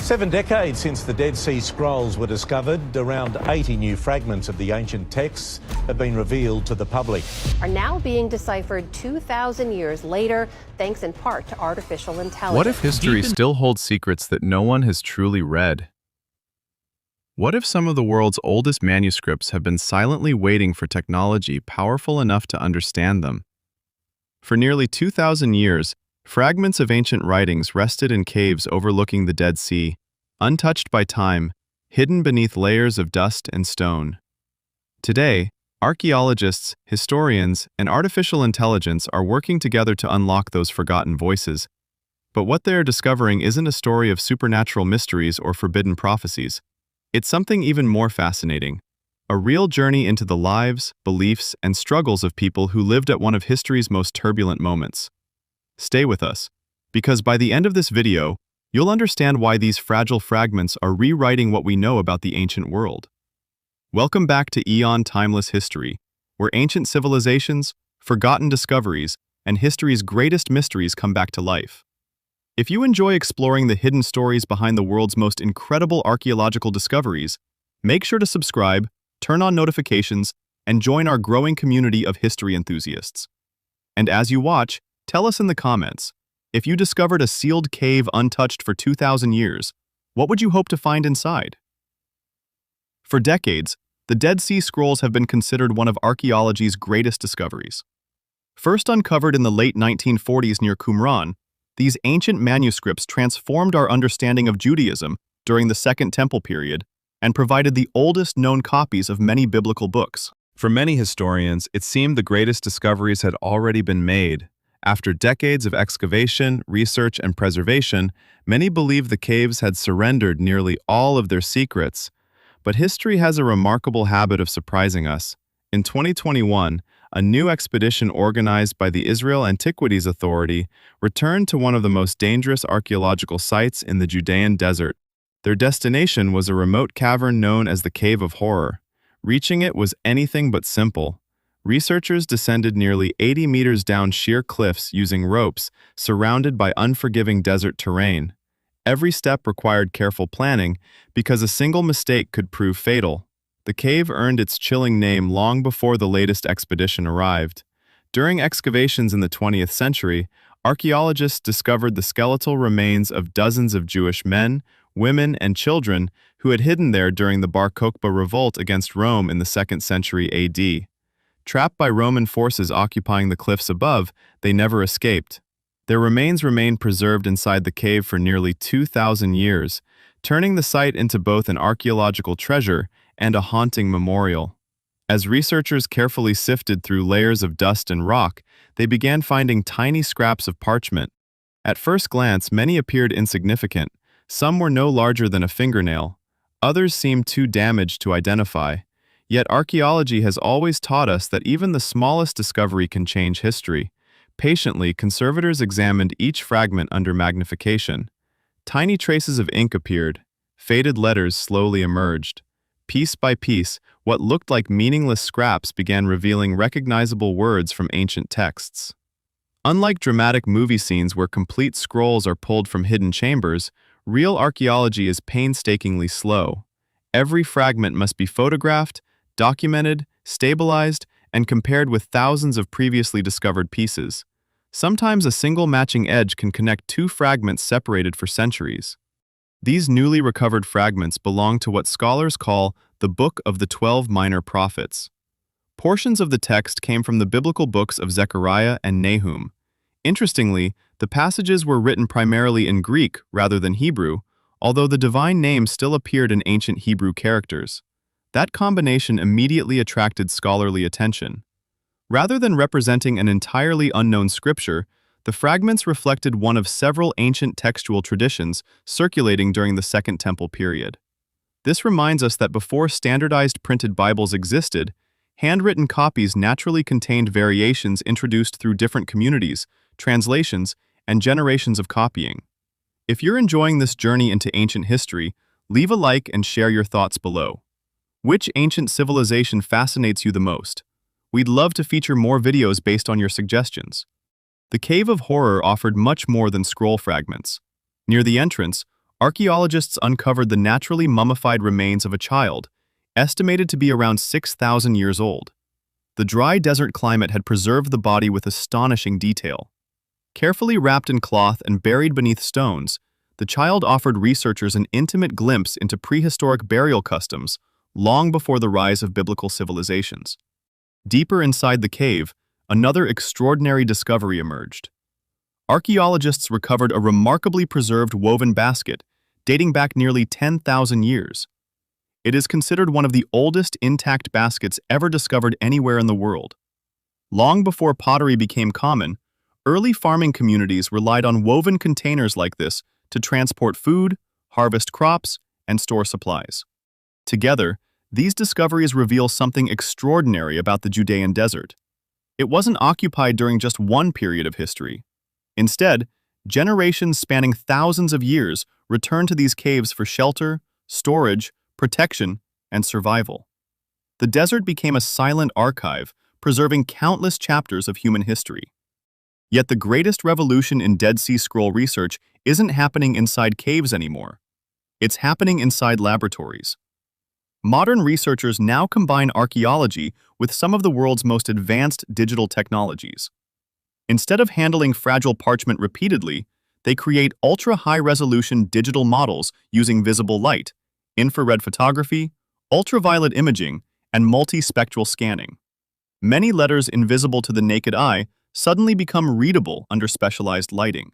7 decades since the Dead Sea Scrolls were discovered, around 80 new fragments of the ancient texts have been revealed to the public. Are now being deciphered 2,000 years later, thanks in part to artificial intelligence. What if history still holds secrets that no one has truly read? What if some of the world's oldest manuscripts have been silently waiting for technology powerful enough to understand them? For nearly 2,000 years, fragments of ancient writings rested in caves overlooking the Dead Sea, untouched by time, hidden beneath layers of dust and stone. Today, archaeologists, historians, and artificial intelligence are working together to unlock those forgotten voices. But what they are discovering isn't a story of supernatural mysteries or forbidden prophecies. It's something even more fascinating. A real journey into the lives, beliefs, and struggles of people who lived at one of history's most turbulent moments. Stay with us, because by the end of this video, you'll understand why these fragile fragments are rewriting what we know about the ancient world. Welcome back to Aeon Timeless History, where ancient civilizations, forgotten discoveries, and history's greatest mysteries come back to life. If you enjoy exploring the hidden stories behind the world's most incredible archaeological discoveries, make sure to subscribe, turn on notifications, and join our growing community of history enthusiasts. And as you watch, tell us in the comments, if you discovered a sealed cave untouched for 2,000 years, what would you hope to find inside? For decades, the Dead Sea Scrolls have been considered one of archaeology's greatest discoveries. First uncovered in the late 1940s near Qumran, these ancient manuscripts transformed our understanding of Judaism during the Second Temple period and provided the oldest known copies of many biblical books. For many historians, it seemed the greatest discoveries had already been made. After decades of excavation, research, and preservation, many believed the caves had surrendered nearly all of their secrets. But history has a remarkable habit of surprising us. In 2021, a new expedition organized by the Israel Antiquities Authority returned to one of the most dangerous archaeological sites in the Judean desert. Their destination was a remote cavern known as the Cave of Horror. Reaching it was anything but simple. Researchers descended nearly 80 meters down sheer cliffs using ropes, surrounded by unforgiving desert terrain. Every step required careful planning because a single mistake could prove fatal. The cave earned its chilling name long before the latest expedition arrived. During excavations in the 20th century, archaeologists discovered the skeletal remains of dozens of Jewish men, women, and children who had hidden there during the Bar Kokhba Revolt against Rome in the 2nd century AD. Trapped by Roman forces occupying the cliffs above, they never escaped. Their remains remained preserved inside the cave for nearly 2,000 years, turning the site into both an archaeological treasure and a haunting memorial. As researchers carefully sifted through layers of dust and rock, they began finding tiny scraps of parchment. At first glance, many appeared insignificant. Some were no larger than a fingernail. Others seemed too damaged to identify. Yet archaeology has always taught us that even the smallest discovery can change history. Patiently, conservators examined each fragment under magnification. Tiny traces of ink appeared. Faded letters slowly emerged. Piece by piece, what looked like meaningless scraps began revealing recognizable words from ancient texts. Unlike dramatic movie scenes where complete scrolls are pulled from hidden chambers, real archaeology is painstakingly slow. Every fragment must be photographed, documented, stabilized, and compared with thousands of previously discovered pieces. Sometimes a single matching edge can connect two fragments separated for centuries. These newly recovered fragments belong to what scholars call the Book of the 12 Minor Prophets. Portions of the text came from the biblical books of Zechariah and Nahum. Interestingly, the passages were written primarily in Greek rather than Hebrew, although the divine names still appeared in ancient Hebrew characters. That combination immediately attracted scholarly attention. Rather than representing an entirely unknown scripture, the fragments reflected one of several ancient textual traditions circulating during the Second Temple period. This reminds us that before standardized printed Bibles existed, handwritten copies naturally contained variations introduced through different communities, translations, and generations of copying. If you're enjoying this journey into ancient history, leave a like and share your thoughts below. Which ancient civilization fascinates you the most? We'd love to feature more videos based on your suggestions. The Cave of Horror offered much more than scroll fragments. Near the entrance, archaeologists uncovered the naturally mummified remains of a child, estimated to be around 6,000 years old. The dry desert climate had preserved the body with astonishing detail. Carefully wrapped in cloth and buried beneath stones, the child offered researchers an intimate glimpse into prehistoric burial customs long before the rise of biblical civilizations. Deeper inside the cave, another extraordinary discovery emerged. Archaeologists recovered a remarkably preserved woven basket dating back nearly 10,000 years. It is considered one of the oldest intact baskets ever discovered anywhere in the world. Long before pottery became common, early farming communities relied on woven containers like this to transport food, harvest crops, and store supplies. Together, these discoveries reveal something extraordinary about the Judean desert. It wasn't occupied during just one period of history. Instead, generations spanning thousands of years returned to these caves for shelter, storage, protection, and survival. The desert became a silent archive, preserving countless chapters of human history. Yet the greatest revolution in Dead Sea Scroll research isn't happening inside caves anymore. It's happening inside laboratories. Modern researchers now combine archaeology with some of the world's most advanced digital technologies. Instead of handling fragile parchment repeatedly, they create ultra-high-resolution digital models using visible light, infrared photography, ultraviolet imaging, and multispectral scanning. Many letters invisible to the naked eye suddenly become readable under specialized lighting.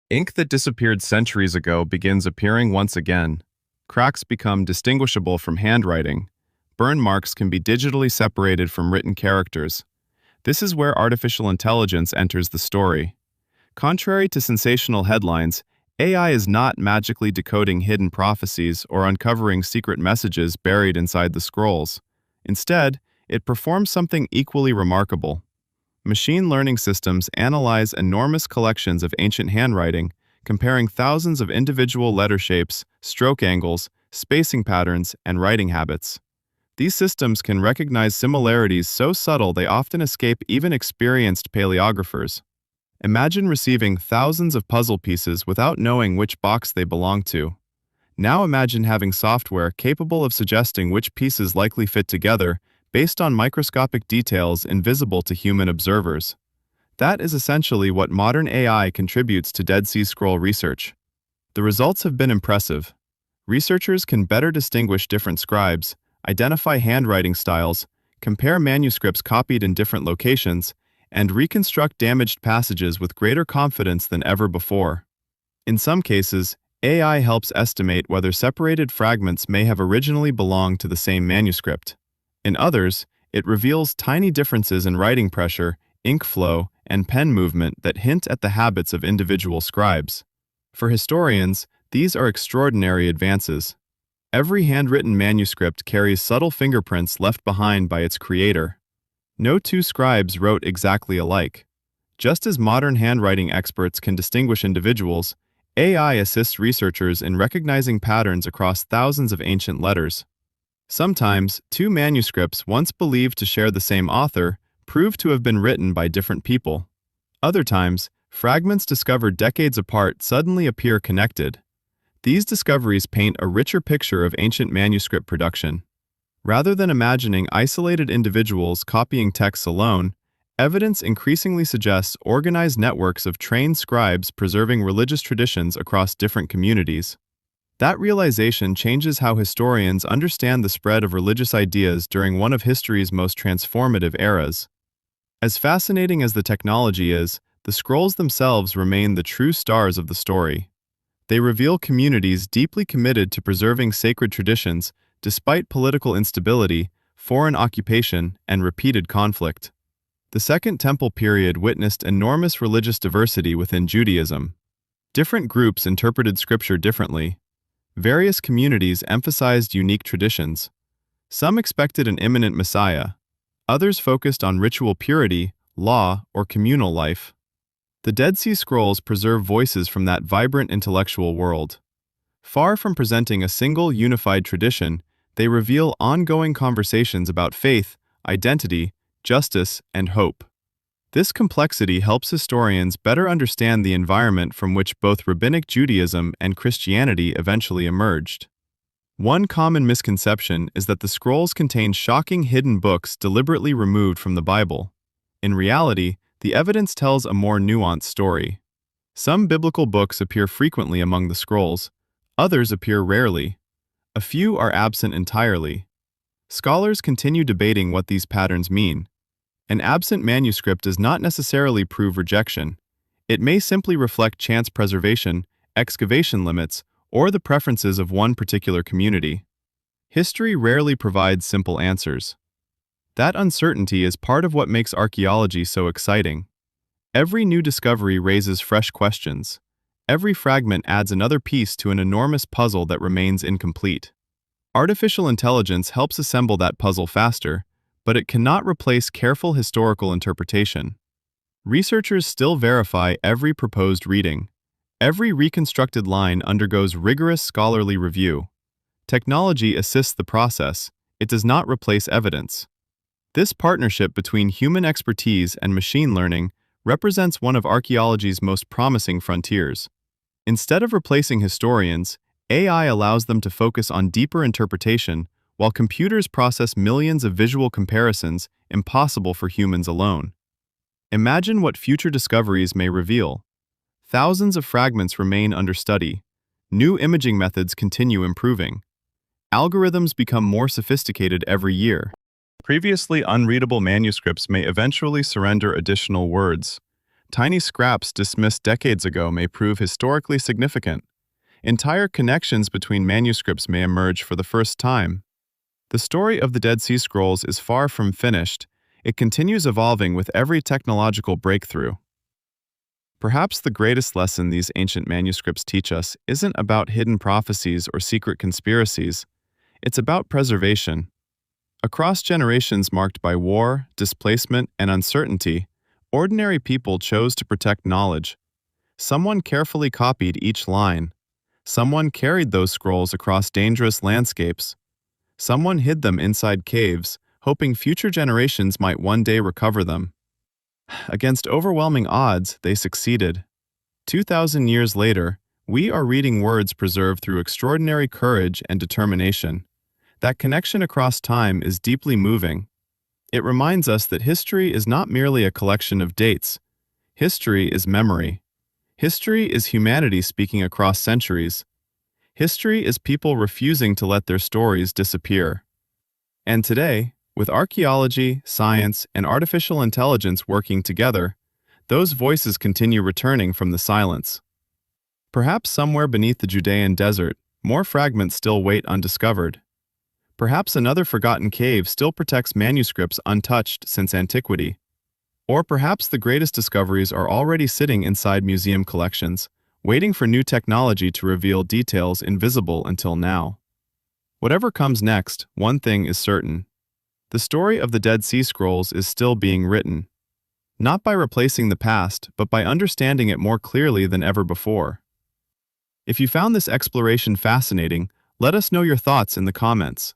Ink that disappeared centuries ago begins appearing once again. Cracks become distinguishable from handwriting. Burn marks can be digitally separated from written characters. This is where artificial intelligence enters the story. Contrary to sensational headlines, AI is not magically decoding hidden prophecies or uncovering secret messages buried inside the scrolls. Instead, it performs something equally remarkable. Machine learning systems analyze enormous collections of ancient handwriting, comparing thousands of individual letter shapes, stroke angles, spacing patterns, and writing habits. These systems can recognize similarities so subtle they often escape even experienced paleographers. Imagine receiving thousands of puzzle pieces without knowing which box they belong to. Now imagine having software capable of suggesting which pieces likely fit together based on microscopic details invisible to human observers. That is essentially what modern AI contributes to Dead Sea Scroll research. The results have been impressive. Researchers can better distinguish different scribes, identify handwriting styles, compare manuscripts copied in different locations, and reconstruct damaged passages with greater confidence than ever before. In some cases, AI helps estimate whether separated fragments may have originally belonged to the same manuscript. In others, it reveals tiny differences in writing pressure, ink flow, and pen movement that hint at the habits of individual scribes. For historians, these are extraordinary advances. Every handwritten manuscript carries subtle fingerprints left behind by its creator. No two scribes wrote exactly alike. Just as modern handwriting experts can distinguish individuals, AI assists researchers in recognizing patterns across thousands of ancient letters. Sometimes, two manuscripts once believed to share the same author prove to have been written by different people. Other times, fragments discovered decades apart suddenly appear connected. These discoveries paint a richer picture of ancient manuscript production. Rather than imagining isolated individuals copying texts alone, evidence increasingly suggests organized networks of trained scribes preserving religious traditions across different communities. That realization changes how historians understand the spread of religious ideas during one of history's most transformative eras. As fascinating as the technology is, the scrolls themselves remain the true stars of the story. They reveal communities deeply committed to preserving sacred traditions despite political instability, foreign occupation, and repeated conflict. The Second Temple period witnessed enormous religious diversity within Judaism. Different groups interpreted scripture differently. Various communities emphasized unique traditions. Some expected an imminent Messiah. Others focused on ritual purity, law, or communal life. The Dead Sea Scrolls preserve voices from that vibrant intellectual world. Far from presenting a single unified tradition, they reveal ongoing conversations about faith, identity, justice, and hope. This complexity helps historians better understand the environment from which both Rabbinic Judaism and Christianity eventually emerged. One common misconception is that the scrolls contain shocking hidden books deliberately removed from the Bible. In reality, the evidence tells a more nuanced story. Some biblical books appear frequently among the scrolls, others appear rarely. A few are absent entirely. Scholars continue debating what these patterns mean. An absent manuscript does not necessarily prove rejection. It may simply reflect chance preservation, excavation limits, or the preferences of one particular community. History rarely provides simple answers. That uncertainty is part of what makes archaeology so exciting. Every new discovery raises fresh questions. Every fragment adds another piece to an enormous puzzle that remains incomplete. Artificial intelligence helps assemble that puzzle faster, but it cannot replace careful historical interpretation. Researchers still verify every proposed reading. Every reconstructed line undergoes rigorous scholarly review. Technology assists the process, it does not replace evidence. This partnership between human expertise and machine learning represents one of archaeology's most promising frontiers. Instead of replacing historians, AI allows them to focus on deeper interpretation, while computers process millions of visual comparisons impossible for humans alone. Imagine what future discoveries may reveal. Thousands of fragments remain under study. New imaging methods continue improving. Algorithms become more sophisticated every year. Previously unreadable manuscripts may eventually surrender additional words. Tiny scraps dismissed decades ago may prove historically significant. Entire connections between manuscripts may emerge for the first time. The story of the Dead Sea Scrolls is far from finished. It continues evolving with every technological breakthrough. Perhaps the greatest lesson these ancient manuscripts teach us isn't about hidden prophecies or secret conspiracies. It's about preservation. Across generations marked by war, displacement, and uncertainty, ordinary people chose to protect knowledge. Someone carefully copied each line. Someone carried those scrolls across dangerous landscapes. Someone hid them inside caves, hoping future generations might one day recover them. Against overwhelming odds, they succeeded. 2,000 years later, we are reading words preserved through extraordinary courage and determination. That connection across time is deeply moving. It reminds us that history is not merely a collection of dates. History is memory. History is humanity speaking across centuries. History is people refusing to let their stories disappear. And today, with archaeology, science, and artificial intelligence working together, those voices continue returning from the silence. Perhaps somewhere beneath the Judean desert, more fragments still wait undiscovered. Perhaps another forgotten cave still protects manuscripts untouched since antiquity. Or perhaps the greatest discoveries are already sitting inside museum collections, waiting for new technology to reveal details invisible until now. Whatever comes next, one thing is certain. The story of the Dead Sea Scrolls is still being written. Not by replacing the past, but by understanding it more clearly than ever before. If you found this exploration fascinating, let us know your thoughts in the comments.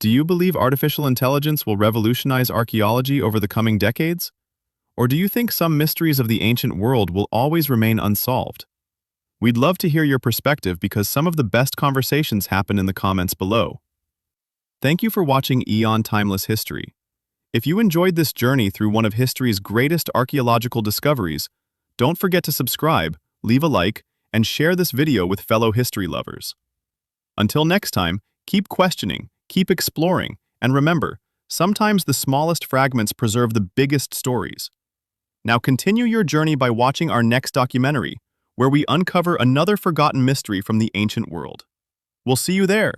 Do you believe artificial intelligence will revolutionize archaeology over the coming decades? Or do you think some mysteries of the ancient world will always remain unsolved? We'd love to hear your perspective because some of the best conversations happen in the comments below. Thank you for watching Aeon Timeless History. If you enjoyed this journey through one of history's greatest archaeological discoveries, don't forget to subscribe, leave a like, and share this video with fellow history lovers. Until next time, keep questioning, keep exploring, and remember, sometimes the smallest fragments preserve the biggest stories. Now continue your journey by watching our next documentary, where we uncover another forgotten mystery from the ancient world. We'll see you there.